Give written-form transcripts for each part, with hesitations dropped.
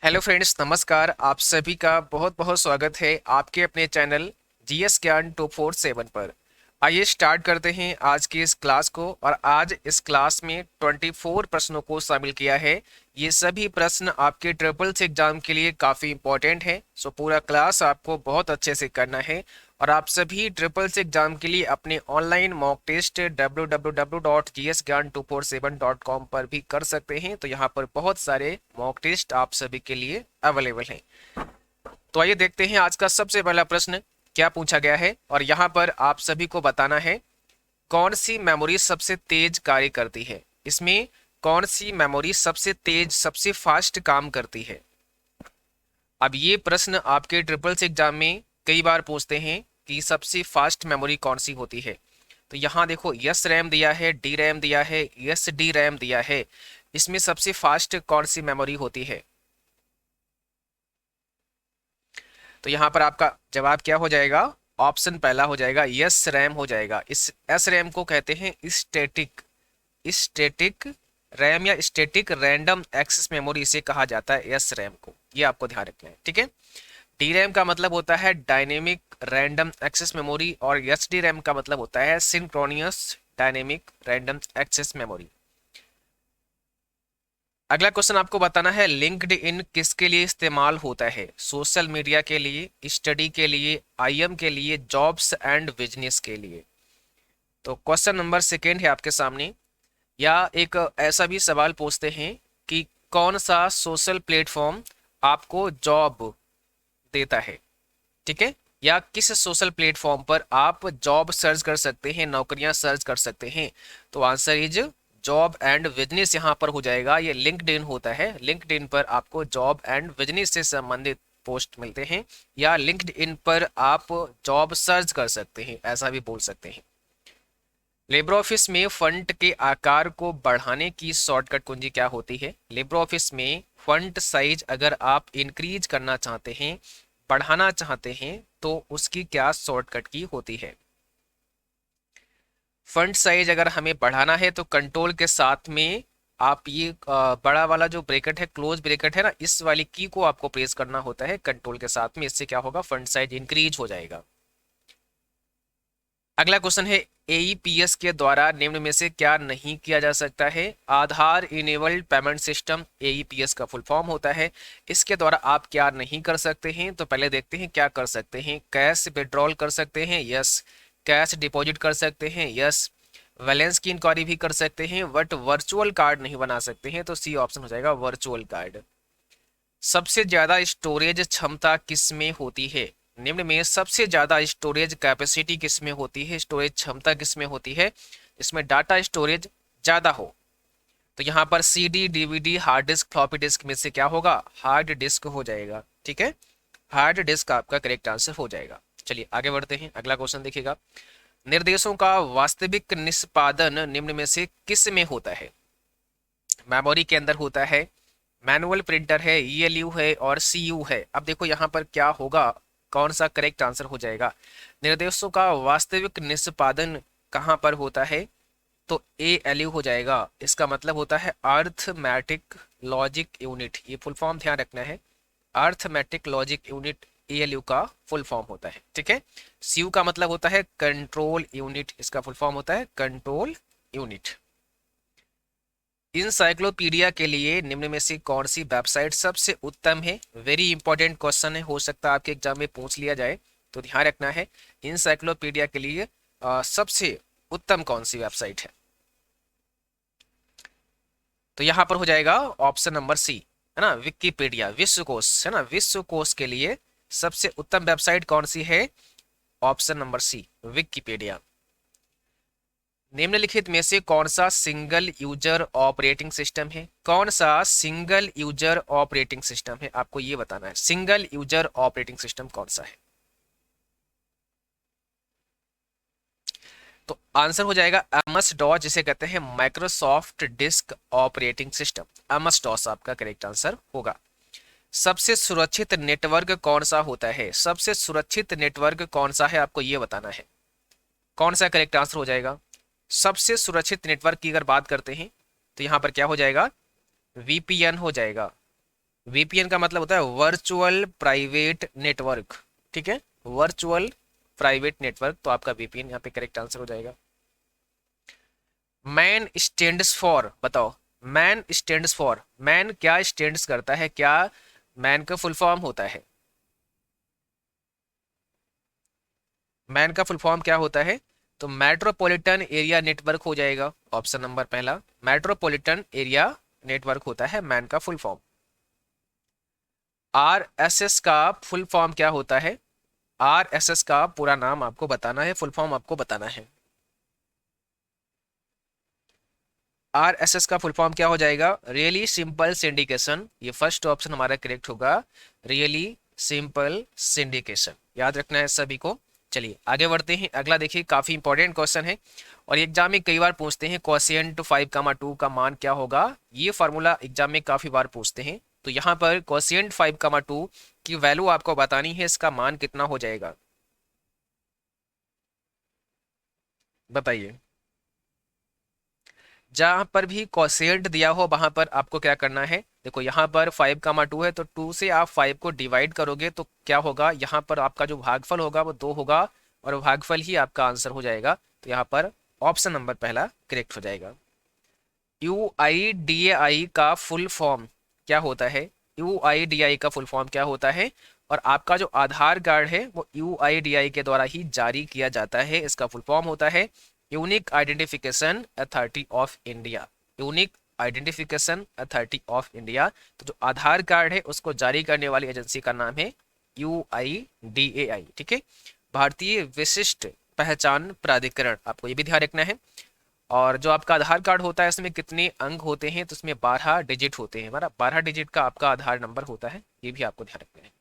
Hello friends, नमस्कार। आप सभी का बहुत बहुत स्वागत है आपके अपने चैनल जीएस ज्ञान 247 पर। आइए स्टार्ट करते हैं आज की इस क्लास को। और आज इस क्लास में 24 प्रश्नों को शामिल किया है। ये सभी प्रश्न आपके ट्रिपल सी एग्जाम के लिए काफ़ी इंपॉर्टेंट है। सो पूरा क्लास आपको बहुत अच्छे से करना है। और आप सभी ट्रिपल सी एग्जाम के लिए अपने ऑनलाइन मॉक टेस्ट www.gsgyan247.com पर भी कर सकते हैं। तो यहाँ पर बहुत सारे मॉक टेस्ट आप सभी के लिए अवेलेबल हैं। तो आइए देखते हैं आज का सबसे पहला प्रश्न क्या पूछा गया है। और यहाँ पर आप सभी को बताना है कौन सी मेमोरी सबसे तेज कार्य करती है। इसमें कौन सी मेमोरी सबसे तेज सबसे फास्ट काम करती है। अब ये प्रश्न आपके ट्रिपल सी एग्जाम में कई बार पूछते हैं कि सबसे फास्ट मेमोरी कौन सी होती है। तो यहाँ देखो, यस रैम दिया है, डी रैम दिया है, यस डी रैम दिया है। इसमें सबसे फास्ट कौन सी मेमोरी होती है। तो यहाँ पर आपका जवाब क्या हो जाएगा। ऑप्शन पहला हो जाएगा, यस रैम हो जाएगा। इस एस रैम को कहते हैं स्टैटिक स्टैटिक रैम या स्टैटिक रैंडम एक्सेस मेमोरी, इसे कहा जाता है एस रैम को। ये आपको ध्यान रखना है, ठीक है। डी रैम का मतलब होता है डायनेमिक रैंडम एक्सेस मेमोरी, और एस डी रैम का मतलब होता है synchronous dynamic random access memory. अगला क्वेश्चन आपको बताना है लिंक्ड इन किसके लिए इस्तेमाल होता है। सोशल मीडिया के लिए, स्टडी के लिए, आईएम के लिए, जॉब्स एंड बिजनेस के लिए। तो क्वेश्चन नंबर सेकेंड है आपके सामने। या एक ऐसा भी सवाल पूछते हैं कि कौन सा सोशल प्लेटफॉर्म आपको जॉब देता है, ठीक है। या किस सोशल प्लेटफॉर्म पर आप जॉब सर्च कर सकते हैं, नौकरियां सर्च कर सकते हैं। तो answer is job and business यहाँ पर हो जाएगा। ये लिंक्डइन होता है। लिंक्डइन पर आपको जॉब एंड बिजनेस से संबंधित पोस्ट मिलते हैं, या लिंक्डइन पर आप जॉब सर्च कर सकते हैं, ऐसा भी बोल सकते हैं। लिब्रे ऑफिस में फंट के आकार को बढ़ाने की शॉर्टकट कुंजी क्या होती है। लिब्रे ऑफिस में फंट साइज अगर आप इंक्रीज करना चाहते हैं, बढ़ाना चाहते हैं, तो उसकी क्या शॉर्टकट की होती है। फंट साइज अगर हमें बढ़ाना है तो कंट्रोल के साथ में आप ये बड़ा वाला जो ब्रैकेट है, क्लोज ब्रैकेट है ना, इस वाली की को आपको प्रेस करना होता है कंट्रोल के साथ में। इससे क्या होगा, फंट साइज इंक्रीज हो जाएगा। अगला क्वेश्चन है एईपीएस के द्वारा निम्न में से क्या नहीं किया जा सकता है। आधार इनेबल्ड पेमेंट सिस्टम एईपीएस का फुल फॉर्म होता है। इसके द्वारा आप क्या नहीं कर सकते हैं। तो पहले देखते हैं क्या कर सकते हैं। कैश विड्रॉल कर सकते हैं, यस। कैश डिपॉजिट कर सकते हैं, यस। बैलेंस की इंक्वायरी भी कर सकते हैं, बट वर्चुअल कार्ड नहीं बना सकते हैं। तो सी ऑप्शन हो जाएगा, वर्चुअल कार्ड। सबसे ज्यादा स्टोरेज क्षमता किस में होती है। निम्न में सबसे ज्यादा स्टोरेज कैपेसिटी किस में होती है, स्टोरेज क्षमता किस में होती है, इसमें डाटा स्टोरेज ज्यादा हो। तो यहाँ पर CD, DVD, hard disk, floppy disk में से क्या होगा, हार्ड डिस्क हो जाएगा, ठीक है। हार्ड डिस्क आपका करेक्ट आंसर हो जाएगा। चलिए आगे बढ़ते हैं। अगला क्वेश्चन देखिएगा। निर्देशों का वास्तविक निष्पादन निम्न में से किस में होता है। मेमोरी के अंदर होता है, मैनुअल प्रिंटर है, ईएलयू है, और सीयू है। अब देखो यहाँ पर क्या होगा, कौन सा करेक्ट आंसर हो जाएगा। निर्देशों का वास्तविक निष्पादन कहाँ पर होता है। तो एएलयू हो जाएगा। इसका मतलब होता है अर्थमेटिक लॉजिक यूनिट। ये फुल फॉर्म ध्यान रखना है, अर्थमेटिक लॉजिक यूनिट एएलयू का फुल फॉर्म होता है, ठीक है। सीयू का मतलब होता है कंट्रोल यूनिट। इसका फुल फॉर्म होता है कंट्रोल यूनिट। इंसाइक्लोपीडिया के लिए निम्न में से कौन सी वेबसाइट सबसे उत्तम है। वेरी इंपॉर्टेंट क्वेश्चन है, हो सकता है आपके एग्जाम में पूछ लिया जाए, तो ध्यान रखना है। इंसाइक्लोपीडिया के लिए सबसे उत्तम कौन सी वेबसाइट है। तो यहाँ पर हो जाएगा ऑप्शन नंबर सी, है ना, विकिपीडिया, विश्वकोश, है ना। विश्वकोश के लिए सबसे उत्तम वेबसाइट कौन सी है, ऑप्शन नंबर सी, विकिपीडिया। निम्नलिखित में से कौन सा सिंगल यूजर ऑपरेटिंग सिस्टम है। कौन सा सिंगल यूजर ऑपरेटिंग सिस्टम है, आपको ये बताना है। सिंगल यूजर ऑपरेटिंग सिस्टम कौन सा है। तो आंसर हो जाएगा एमएस डॉस, जिसे कहते हैं Microsoft disk operating system. MS DOS आपका करेक्ट आंसर होगा। सबसे सुरक्षित नेटवर्क कौन सा होता है। सबसे सुरक्षित नेटवर्क कौन सा है, आपको ये बताना है। कौन सा करेक्ट आंसर हो जाएगा। सबसे सुरक्षित नेटवर्क की अगर बात करते हैं तो यहां पर क्या हो जाएगा, वीपीएन हो जाएगा। वीपीएन का मतलब होता है वर्चुअल प्राइवेट नेटवर्क, ठीक है, वर्चुअल प्राइवेट नेटवर्क, तो आपका वीपीएन यहाँ पे करेक्ट आंसर हो जाएगा। मैन स्टैंड्स फॉर, बताओ, मैन स्टैंड्स फॉर, मैन क्या स्टैंड्स करता है, क्या मैन का फुल फॉर्म होता है, मैन का फुल फॉर्म क्या होता है, तो मेट्रोपॉलिटन एरिया नेटवर्क हो जाएगा, ऑप्शन नंबर पहला, मेट्रोपॉलिटन एरिया नेटवर्क होता है मैन का फुल फॉर्म। आरएसएस का फुल फॉर्म क्या होता है, आरएसएस का पूरा नाम आपको बताना है, फुल फॉर्म आपको बताना है। आरएसएस का फुल फॉर्म क्या हो जाएगा, रियली सिंपल सिंडिकेशन, ये फर्स्ट ऑप्शन हमारा करेक्ट होगा, रियली सिंपल सिंडिकेशन, याद रखना है सभी को। चलिए आगे बढ़ते हैं, अगला देखिए, काफी इंपॉर्टेंट क्वेश्चन है और एग्जाम में कई बार पूछते हैं, क्वेश्चन 5,2 का मान क्या होगा, ये फार्मूला एग्जाम में काफी बार पूछते हैं, तो यहाँ पर क्वेश्चन 5,2 की वैल्यू आपको बतानी है, इसका मान कितना हो जाएगा, बताइए। जहां पर भी क्वोशिएंट दिया हो वहां पर आपको क्या करना है, देखो यहाँ पर 5,2 है, तो 2 से आप 5 को डिवाइड करोगे तो क्या होगा, यहाँ पर आपका जो भागफल होगा वो 2 होगा और भागफल ही आपका आंसर हो जाएगा, तो यहाँ पर ऑप्शन नंबर पहला करेक्ट हो जाएगा। UIDAI का फुल फॉर्म क्या होता है, UIDAI का फुल फॉर्म क्या होता है, और आपका जो आधार कार्ड है वो UIDAI के द्वारा ही जारी किया जाता है, इसका फुल फॉर्म होता है unique identification authority of India, unique identification authority of India, तो जो आधार कार्ड है उसको जारी करने वाली एजेंसी का नाम है UIDAI, ठीक है, भारतीय विशिष्ट पहचान प्राधिकरण, आपको ये भी ध्यान रखना है। और जो आपका आधार कार्ड होता है उसमें कितने अंक होते हैं, तो उसमें 12 डिजिट होते हैं, हमारा 12 डिजिट का आपका आधार नंबर होता है, ये भी आपको ध्यान रखना है।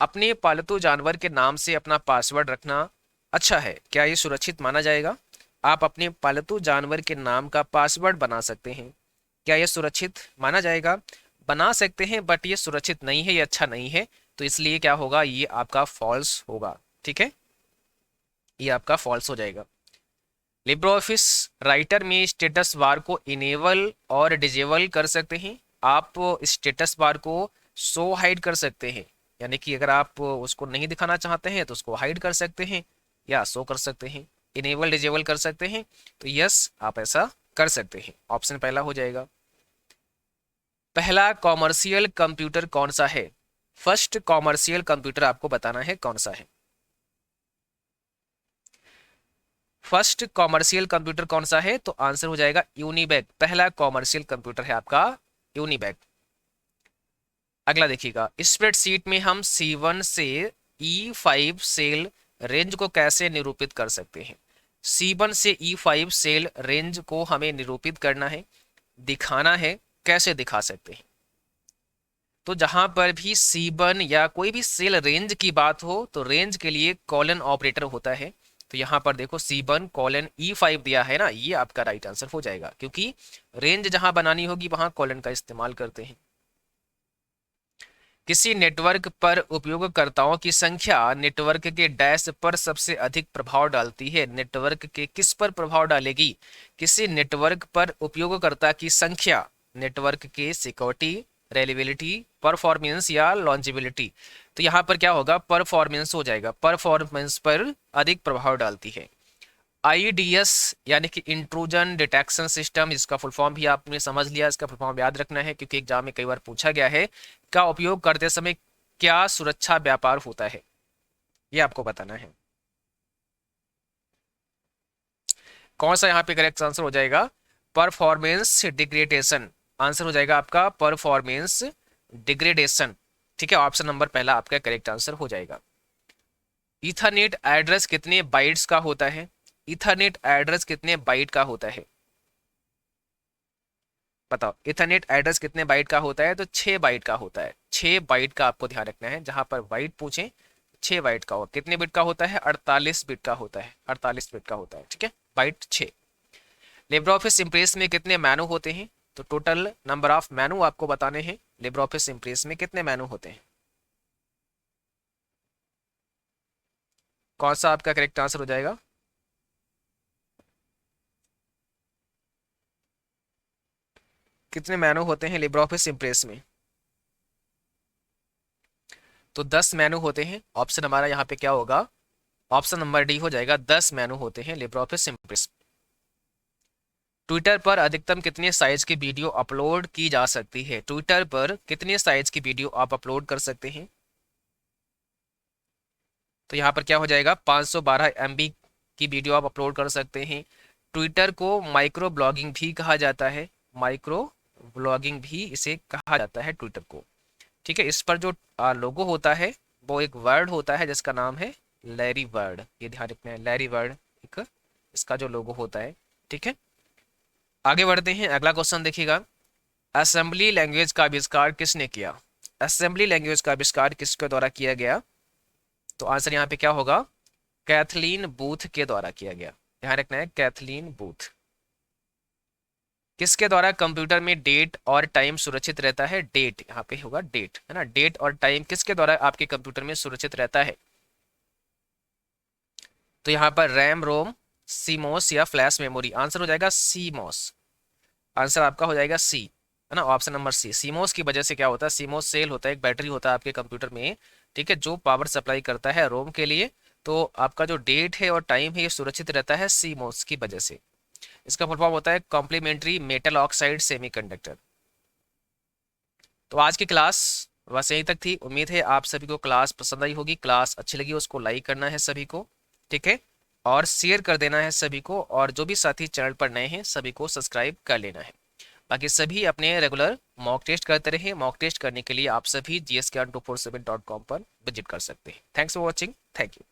अपने पालतू जानवर के नाम से अपना पासवर्ड रखना अच्छा है, क्या ये सुरक्षित माना जाएगा, आप अपने पालतू जानवर के नाम का पासवर्ड बना सकते हैं, क्या ये सुरक्षित माना जाएगा, बना सकते हैं बट ये सुरक्षित नहीं है, ये अच्छा नहीं है, तो इसलिए क्या होगा, ये आपका फॉल्स होगा, ठीक है, ये आपका फॉल्स हो जाएगा। लिब्रो ऑफिस राइटर में स्टेटस बार को इनेबल और डिजेबल कर सकते हैं, आप स्टेटस बार को शो हाइड कर सकते हैं, यानी कि अगर आप उसको नहीं दिखाना चाहते हैं तो उसको हाइड कर सकते हैं या शो कर सकते हैं, इनेबल डिजेबल कर सकते हैं, तो यस आप ऐसा कर सकते हैं, ऑप्शन पहला हो जाएगा। पहला कॉमर्शियल कंप्यूटर कौन सा है, फर्स्ट कॉमर्शियल कंप्यूटर आपको बताना है कौन सा है, फर्स्ट कॉमर्शियल कंप्यूटर कौन सा है, तो आंसर हो जाएगा यूनिबैक, पहला कॉमर्शियल कंप्यूटर है आपका यूनिबैक। अगला देखिएगा, स्प्रेडशीट में हम C1 से E5 सेल रेंज को कैसे निरूपित कर सकते हैं, C1 से E5 सेल रेंज को हमें निरूपित करना है, दिखाना है, कैसे दिखा सकते हैं, तो जहां पर भी C1 या कोई भी सेल रेंज की बात हो तो रेंज के लिए कॉलन ऑपरेटर होता है, तो यहाँ पर देखो C1:E5 दिया है ना, ये आपका राइट आंसर हो जाएगा, क्योंकि रेंज जहां बनानी होगी वहां कॉलन का इस्तेमाल करते हैं। किसी नेटवर्क पर उपयोगकर्ताओं की संख्या नेटवर्क के डैश पर सबसे अधिक प्रभाव डालती है, नेटवर्क के किस पर प्रभाव डालेगी, किसी नेटवर्क पर उपयोगकर्ता की संख्या नेटवर्क के सिक्योरिटी, रेलिएबिलिटी, परफॉर्मेंस या लॉन्जिबिलिटी, तो यहाँ पर क्या होगा, परफॉर्मेंस हो जाएगा, परफॉर्मेंस पर अधिक प्रभाव डालती है। IDS यानी कि इंट्रूजन डिटेक्शन सिस्टम, इसका फुल फॉर्म भी आपने समझ लिया, इसका फुल फॉर्म याद रखना है क्योंकि एग्जाम में कई बार पूछा गया है, का उपयोग करते समय क्या सुरक्षा व्यापार होता है, ये आपको बताना है। कौन सा यहाँ पे करेक्ट आंसर हो जाएगा, परफॉर्मेंस डिग्रेडेशन, आंसर हो जाएगा आपका परफॉर्मेंस डिग्रेडेशन, ठीक है, ऑप्शन नंबर पहला आपका करेक्ट आंसर हो जाएगा। इथरनेट एड्रेस कितने बाइट्स का होता है, इथरनेट एड्रेस कितने बाइट का होता है, बताओ, इथरनेट एड्रेस कितने बाइट का होता है, तो 6 बाइट का होता है, 6 बाइट का आपको ध्यान रखना है, जहां पर बाइट पूछे 6 बाइट का होगा, कितने बिट का होता है, 48 बिट का होता है, 48 बिट का होता है, ठीक है, बाइट 6। लिब्रे ऑफिस इम्प्रेस में कितने मेनू होते हैं, तो टोटल नंबर ऑफ मेनू आपको बताने हैं, लिब्रे ऑफिस इम्प्रेस में कितने मेनू होते हैं, कौन सा आपका करेक्ट आंसर हो जाएगा, कितने मेनू होते हैं लिब्रे ऑफिस इम्प्रेस में, तो 10 मेनू होते हैं। ऑप्शन हमारा यहाँ पे क्या होगा, ऑप्शन नंबर डी हो जाएगा, 10 मेनू होते हैं लिब्रे ऑफिस इम्प्रेस। ट्विटर पर अधिकतम कितने साइज की वीडियो अपलोड की जा सकती है? ट्विटर पर कितने साइज की वीडियो आप अपलोड कर सकते हैं? तो यहाँ पर क्या हो जाएगा, 512 MB की वीडियो आप अपलोड कर सकते हैं। ट्विटर को माइक्रो ब्लॉगिंग भी कहा जाता है, माइक्रो ब्लॉगिंग भी इसे कहा जाता है ट्विटर को। ठीक है, इस पर जो लोगो होता है वो एक वर्ड होता है जिसका नाम है लैरी वर्ड, ये ध्यान रखना है, लैरी वर्ड एक इसका जो लोगो होता है। ठीक है, आगे बढ़ते हैं, अगला क्वेश्चन देखिएगा। असेंबली लैंग्वेज का आविष्कार किसने किया? असेंबली लैंग्वेज का आविष्कार किसके द्वारा किया गया? तो आंसर यहाँ पे क्या होगा, कैथलीन बूथ के द्वारा किया गया। ध्यान रखना है, कैथलीन बूथ। किसके द्वारा कंप्यूटर में डेट और टाइम सुरक्षित रहता है? डेट यहाँ पे होगा, डेट है ना, डेट और टाइम किसके द्वारा आपके कंप्यूटर में सुरक्षित रहता है? तो यहाँ पर रैम रोम, सीमोस या फ्लैश मेमोरी, आंसर हो जाएगा सीमोस। आंसर आपका हो जाएगा सी, है ना, ऑप्शन नंबर सी। सीमोस की वजह से क्या होता है, सीमोस सेल होता है, एक बैटरी होता है आपके कंप्यूटर में, ठीक है, जो पावर सप्लाई करता है रोम के लिए। तो आपका जो डेट है और टाइम है ये सुरक्षित रहता है सीमोस की वजह से। इसका फुल फॉर्म होता है कॉम्प्लीमेंट्री मेटल ऑक्साइड सेमीकंडक्टर। तो आज की क्लास बस यहीं तक थी। उम्मीद है आप सभी को क्लास पसंद आई होगी। क्लास अच्छी लगी उसको लाइक करना है सभी को, ठीक है, और शेयर कर देना है सभी को, और जो भी साथी चैनल पर नए हैं सभी को सब्सक्राइब कर लेना है। बाकी सभी अपने रेगुलर मॉक टेस्ट करते रहे। मॉक टेस्ट करने के लिए आप सभी GSK1247.com पर विजिट कर सकते हैं। Thanks for watching, thank you.